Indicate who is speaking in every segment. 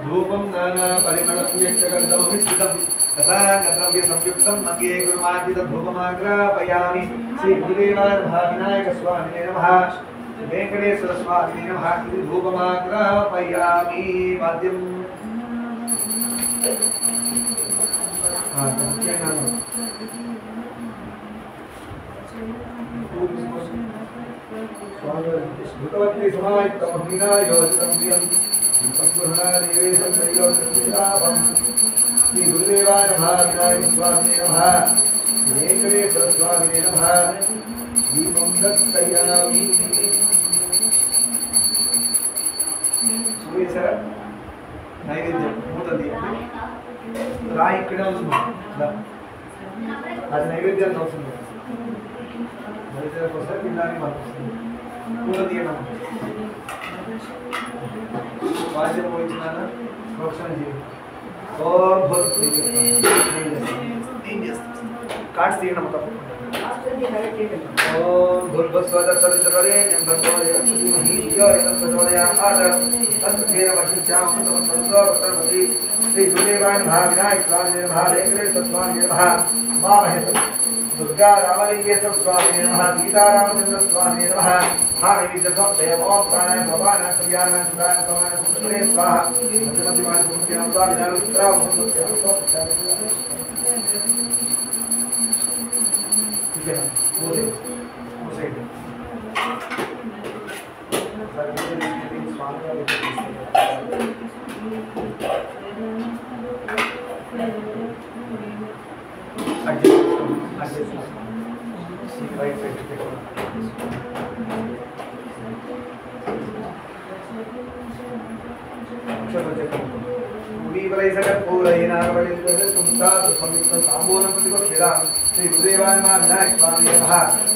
Speaker 1: धूपं नाना परिमళपुष्पगन्धमिश्रितं तथा गन्धव्य संयुक्तं मङ्गे गुरुमार्पितधूपमाग्रापयामि श्री गुरुदेवाय स्वामिने नमः वेंकटेश्वर स्वामिने नमः धूपमाग्रापयामि वाद्यं भूतवती समायुक्तं हीनायोजितं प्रियं संपूर्णादेवेशं त्रयोदशीलाभं श्री गुरुदेवाय नमः विनायक स्वामिने नमः वेंकटेश्वर स्वामिने नमः दीपं दर्शयामि सुरेश नैवेद्यं मूतदीपं राई इकडे वస్తుంది అది నైవేద్యం అవుతుంది నైవేద్యం కోసం తినాలి మనకు మూతదీయం वाद्य मोहितना प्रोक्षण जी और बहुत कार्ड सी ना मतलब ओम भूर्भुवस्वः तत्सवितुर्वरेण्यं भर्गो देवस्य धीमहि धियो यो नः प्रचोदयात् तत्तेन वशिष्ठ्यां तमसंसर्वपत्रमति श्री गुरुदेवाय नमः विनायक स्वामिने नमः वेंकटेश्वर स्वामिने नमः मामहे दुर्गा रामलिंगेश्वर स्वामिने नमः सीतारामचंद्र स्वामिने नमः हाविद्यं देवों प्राणाय भवान कल्याण सुदान भवान सुरे स्वाहा मध्यमध्यमान भूमियां स्वामिनार उत्तरा भूमियां ठीक है बोले उसे श्री गुरुदेवाय नमः विनायक स्वामिने नमः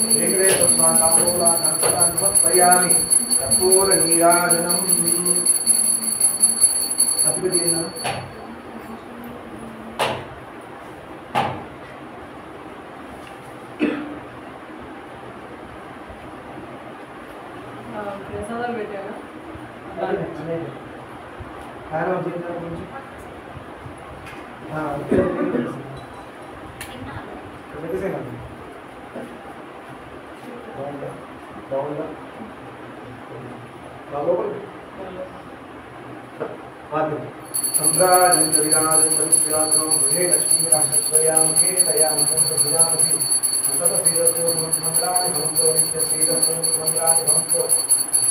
Speaker 1: वेंकटेश्वर स्वामी तांबूलान् समर्पयामि कर्पूर नीराजनम् अपिदेना
Speaker 2: प्रसादाలు పెట్టారా
Speaker 1: खाना जितना कुछ हां कैसे ना डाउन बाबू आदि संग्राजन विराजन परिस्थिरानो हे लक्ष्मी राक्षसयाम के तयाम संतुजामसि अंतत सीरसो मंगलानि भवन्तो नित्य सीरसो मंगलानि भवन्तो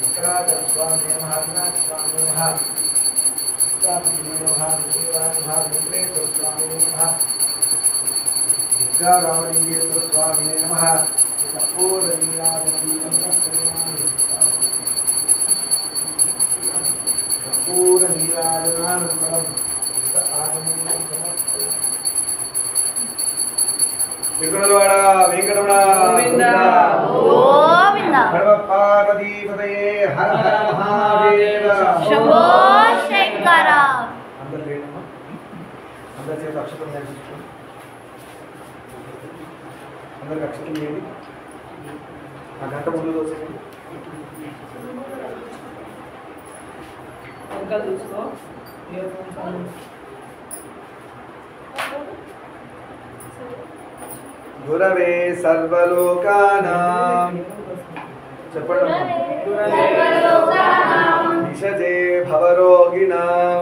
Speaker 1: विक्रात स्वामी नमः विनायक स्वामी नमः स्वामी नमः देवाय नमः वेंकटेश्वर स्वामी नमः दुर्गा रामलिंगेश्वर स्वामी नमः कर्पूर नीराजनं कर्पूर नीराजनानन्तरं वेंकटरमण वेंकटरमण
Speaker 2: गोविंद
Speaker 3: गोविंद
Speaker 1: हर पार्वती पतये हर हर महादेव
Speaker 3: शंभो शंकर
Speaker 1: अंदर लेना अंदर से अक्षतम लेना अंदर अक्षतम लेनी आ गंట ముందు దోసేయండి
Speaker 2: अंकल दूसरो
Speaker 1: गुरवे सर्वलोकानां చెప్పండి విషజే భవరోగిణాం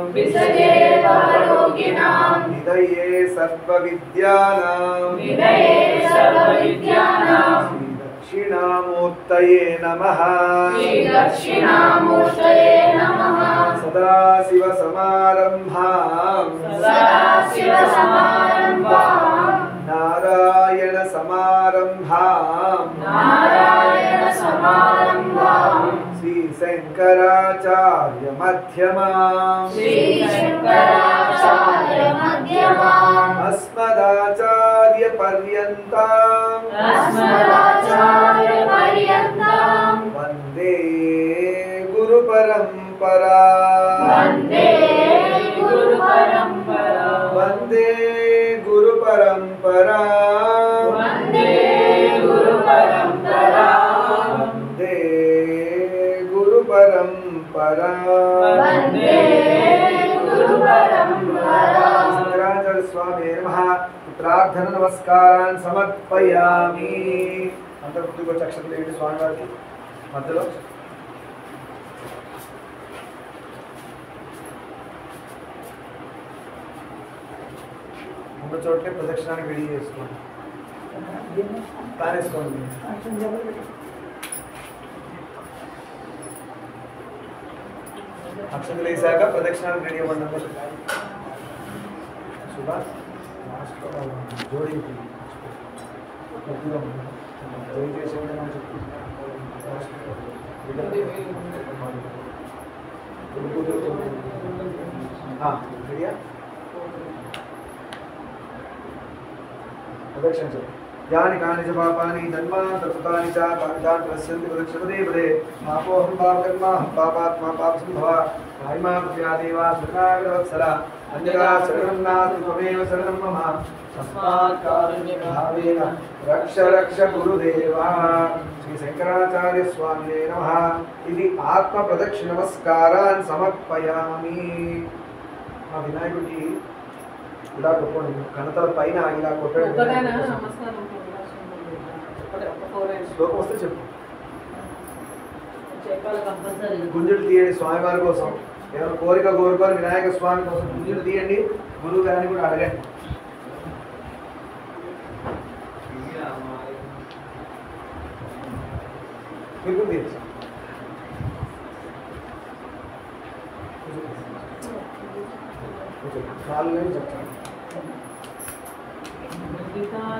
Speaker 1: నిదయే సర్వవిద్యానాం దక్షిణామూర్తయే నమః సదాశివ సమారంభాం నారాయణ సమారంభాం శ్రీ శంకరాచార్య మధ్యమాం అస్మదాచార్య పర్యంతం వందే గురు పరంపరా వందే గురు పరంపరా వందే परंपरा
Speaker 3: वंदे गुरु परंपरा
Speaker 1: शंकराचार्य स्वामी नमः पुत्रार्धन नमस्कारान् समर्पयामि अंतर्मुखी अक्षतలు ఏంటి స్వామి వారికి మధ్యలో ఉన్న చోట్లే ప్రదక్షిణానికి రెడీ చేసుకోండి కానేసుకోండి అక్షతలు వేసాక ప్రదక్షిణానికి రెడీ అవ్వండి సుభాష్ జోడి జోడి చేసేవాడు రెడీయా प्रदक्षिण यानि कानि च पापानि जन्मान्तरकृतानि च पापितानि प्रस्यन्ति प्रदक्षिणपदे पदे पापोऽहं पापकर्माहं पापात्मा पापसम्भवा महिमा प्रियादेवा शरणागतवत्सला अन्यथा शरणं नास्ति त्वमेव शरणं मम तस्मात् कारुण्यभावेन रक्ष रक्ष गुरुदेवा श्री शंकराचार्य स्वामिने नमः इति आत्मप्रदक्षिण नमस्कारान् समर्पयामि మా వినాయకుడికి ఇలా కొట్టండి కనతల పైన ఇలా కొట్టండి శ్లోకం వస్తే చెప్పు గుంజులు తీయండి స్వామివారి కోసం ఏమైనా కోరిక కోరుకొని వినాయక స్వామి కోసం గుంజులు తీయండి గురువు గారిని కూడా అడగండి మీకు తీయండి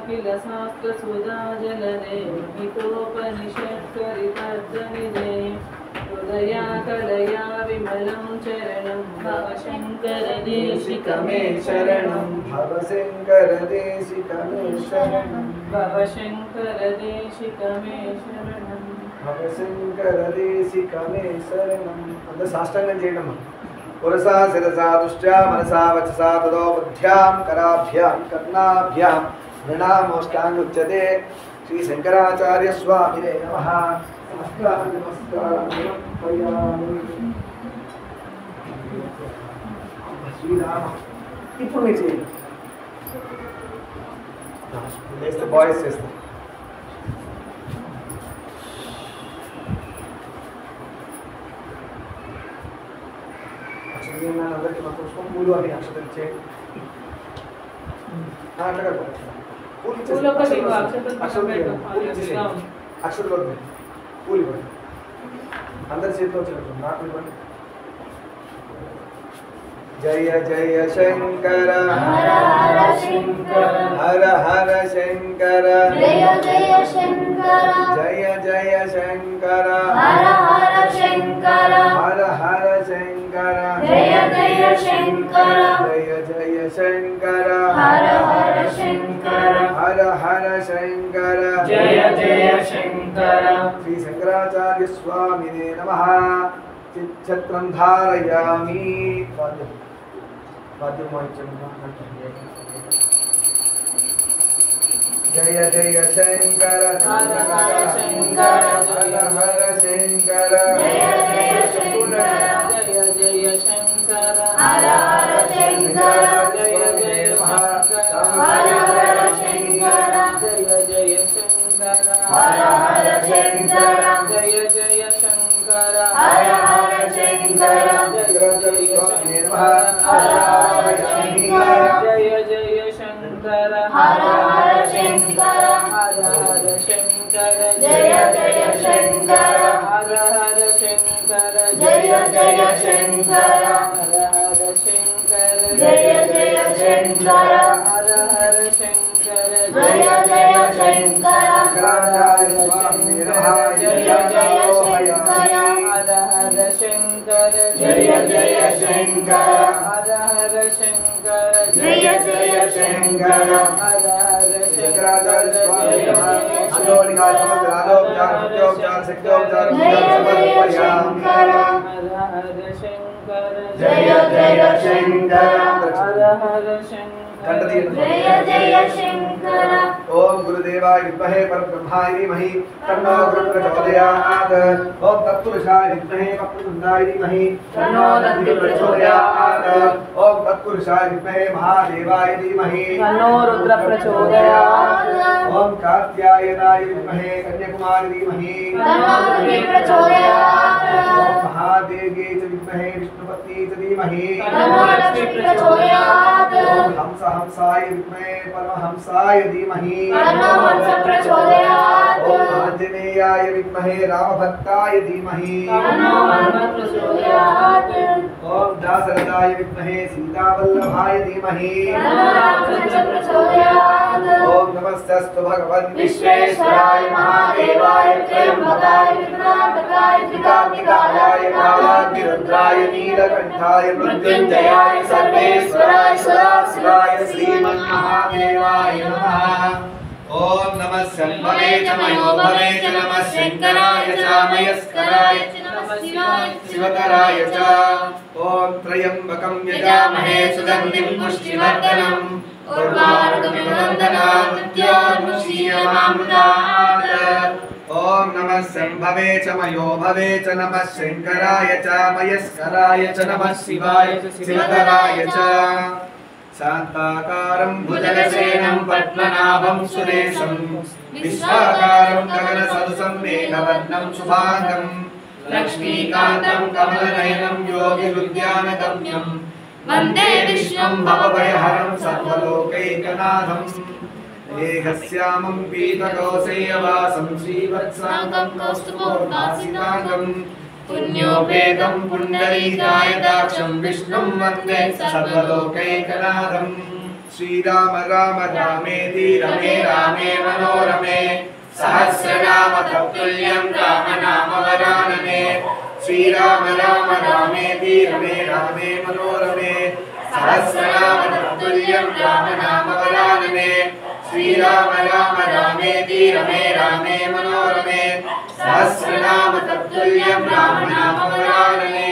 Speaker 2: किल शास्त्र सुधा जलने हितोपनिषत्करितर्दनिजे हृदया कलया विमलं चरणं भव शंकर देशिकमे शरणं
Speaker 1: भव शंकर देशिकमे शरणं
Speaker 2: भव शंकर देशिकमे शरणं
Speaker 1: भव शंकर देशिकमे शरणं अंदर साष्टांगं చేయడం पुरसा शिरसा दुष्टा मनसा वचसा तदो बुद्ध्यां कराभ्यां कर्णाभ्यां प्रणामोष्टाङ्गुच्यते श्री शंकराचार्य स्वामिने नमः नमस्कार శ్రీరామ ఇప్పుడు మీరు చేయండి నెక్స్ట్ బాయ్స్ చేస్తాం అందరికీ మా పుష్పం పూలు అని అక్షతలు చేయండి అట్లా అక్షతలు పూలు ఇవ్వండి అందరి చేతిలో వచ్చినట్టు నాకు ఇవ్వండి जय जय शंकर
Speaker 3: हर हर शंकर
Speaker 1: हर हर शंकर
Speaker 3: जय जय शंकर
Speaker 1: जय जय शंकर
Speaker 3: हर हर शंकर
Speaker 1: हर हर शंकर
Speaker 3: जय जय शंकर
Speaker 1: जय जय शंकर
Speaker 3: हर हर शंकर
Speaker 1: हर हर शंकर
Speaker 2: जय जय शंकर
Speaker 1: श्री शंकराचार्य स्वामिने नमः छत्रं धारयामि जय जय शंकर
Speaker 3: हर हर शंकर
Speaker 1: हर हर शंकर
Speaker 3: जय जय शंकर
Speaker 2: जय जय शंकर
Speaker 3: हर हर शंकर
Speaker 2: जय जय शंकर
Speaker 3: हर हर शंकर
Speaker 2: जय जय शंकर
Speaker 3: हर हर शंकर
Speaker 2: जय जय शंकर
Speaker 3: हर हर शंकर
Speaker 2: जय जय शंकर
Speaker 3: हर हर शंकर
Speaker 2: जय जय शंकर
Speaker 3: हर हर शंकर
Speaker 2: हर हर शंकर
Speaker 3: जय जय शंकर
Speaker 2: हर हर शंकर
Speaker 3: जय जय शंकर
Speaker 2: हर हर शंकर
Speaker 3: जय जय शंकर
Speaker 2: हर हर शंकर
Speaker 3: जय जय शंकर
Speaker 1: शंकराचार्य स्वामी नमः
Speaker 3: जय जय शंकर
Speaker 2: हर हर शंकर
Speaker 3: जय जय शंकर
Speaker 2: हर हर शंकर
Speaker 3: जय जय शंकर
Speaker 2: हर हर
Speaker 1: शंकराचार्य स्वामी नमः अनोनिका समस्त राजोपचार मुख्योपचार सिद्धोपचार
Speaker 3: जय जय शंकर
Speaker 2: हर हर शंकर
Speaker 3: जय जय शंकर
Speaker 2: हर हर शंकर
Speaker 3: जय जय शंकर
Speaker 1: ओम गुरुदेवाय विद्महे परब्रह्माय धीमहि तन्नो गुरुः प्रचोदयात् ओम तत्पुरुषाय विद्महे वक्रतुण्डाय धीमहि तन्नो रुद्रः प्रचोदयात् ओम तत्पुरुषाय विद्महे महादेवाय धीमहि
Speaker 2: तन्नो रुद्रः प्रचोदयात्
Speaker 1: ओम कात्यायनाय विद्महे कन्याकुमारी धीमहि
Speaker 3: तन्नो रुद्रः प्रचोदयात्
Speaker 1: ओम महादेव्यै च विद्महे विष्णुपत्नी च धीमहि
Speaker 3: तन्नो लक्ष्मी प्रचोदयात्
Speaker 1: ओम हंसाय विद्महे परमहंसाय धीमहि
Speaker 3: तन्नो हंस प्रचोदयात्
Speaker 1: ओम आंजनेयाय विद्महे रामभक्ताय धीमहि
Speaker 3: तन्नो हनुमत् प्रचोदयात्
Speaker 1: ओम दाशरथाय विद्महे सीतावल्लभाय धीमहि
Speaker 3: तन्नो रामचंद्र प्रचोदयात्
Speaker 1: ओम नमस्तस्तु भगवन्
Speaker 3: विश्वेश्वराय महादेवाय त्र्यंबकाय त्रिपुरान्तकाय त्रिकाग्निकायाय
Speaker 1: कालाग्निरुद्राय नीलकण्ठाय
Speaker 3: मृत्युञ्जयाय सर्वेश्वराय सदाशिवाय
Speaker 1: श्रीमन्महादेवाय नमः ओम नमः शंभवे च मयो भवे च नमः शंकराय च मयस्कराय च
Speaker 3: नमः शिवाय
Speaker 1: शिवकराय च ओम त्र्यंबकं यजामहे सुगन्धिं पुष्टिवर्धनम् उर्वारुकमिव बन्धनात् मृत्योर्मुक्षीयमामृतात् ओम नमः शंभवे च मयो भवे च नमः शंकराय च मयस्कराय च नमः शिवाय च शिवकराय च शान्ताकारं भुजगसेनं पद्मनाभं सुरेशं विश्वाकारं गगनसदृशं मेघवर्णं शुभांगं लक्ष्मीकान्तं कमलनयनं योगिहृद्यानगम्यं वन्दे विष्णुं भवभयहरं सर्वलोकैकनाथम् एकस्यामं पीतकौसेयवासं श्रीवत्साङ्गं कौस्तुभोर्भासिताङ्गं पुण्योपेतं पुण्डरीकायदाक्षं विष्णुं वन्दे सर्वलोकैकनाथं श्रीराम राम रामेति रमे रामे मनोरमे सहस्रनाम तत्तुल्यं रामनाम वरानने श्रीराम राम रामेति रमे रामे मनोरमे सहस्रनाम तत्तुल्यं रामनाम वरानने श्रीराम राम रामेति रमे रामे मनोरमे सहस्रनाम तत्तुल्यं रामनाम वरानने।